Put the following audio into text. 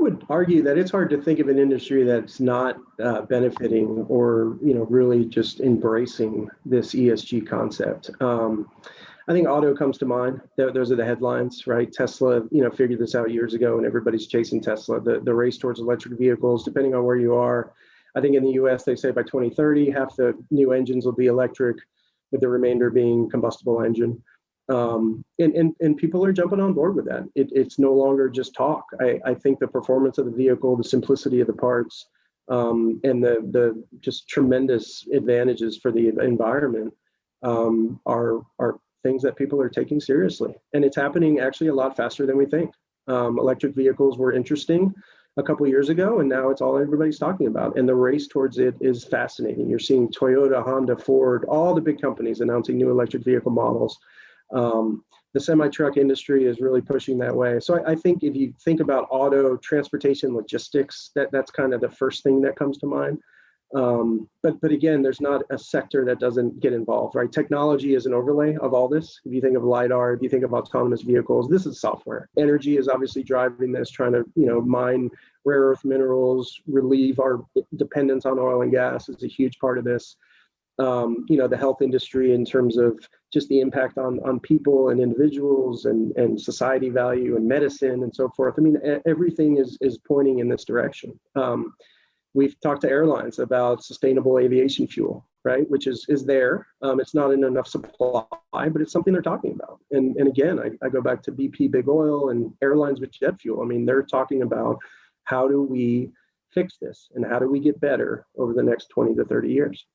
would argue that it's hard to think of an industry that's not benefiting or, really just embracing this ESG concept. I think auto comes to mind. Those are the headlines, right? Tesla, figured this out years ago, and everybody's chasing Tesla. The race towards electric vehicles, depending on where you are. I think in the U.S. they say by 2030, half the new engines will be electric, with the remainder being combustible engine. And people are jumping on board with that. It's no longer just talk. I think the performance of the vehicle, the simplicity of the parts, and the just tremendous advantages for the environment are things that people are taking seriously. And it's happening actually a lot faster than we think. Electric vehicles were interesting a couple years ago, and now it's all everybody's talking about. And the race towards it is fascinating. You're seeing Toyota, Honda, Ford, all the big companies announcing new electric vehicle models. The semi-truck industry is really pushing that way. So I think if you think about auto, transportation, logistics, that's kind of the first thing that comes to mind. But again, there's not a sector that doesn't get involved, right? Technology is an overlay of all this. If you think of LiDAR, if you think of autonomous vehicles, this is software. Energy is obviously driving this, trying to, mine rare earth minerals, relieve our dependence on oil and gas is a huge part of this. The health industry in terms of just the impact on people and individuals and society value and medicine and so forth. I mean, everything is pointing in this direction. We've talked to airlines about sustainable aviation fuel, right? Which is there. It's not in enough supply, but it's something they're talking about. And again, I go back to BP, big oil, and airlines with jet fuel. I mean, they're talking about how do we fix this and how do we get better over the next 20 to 30 years.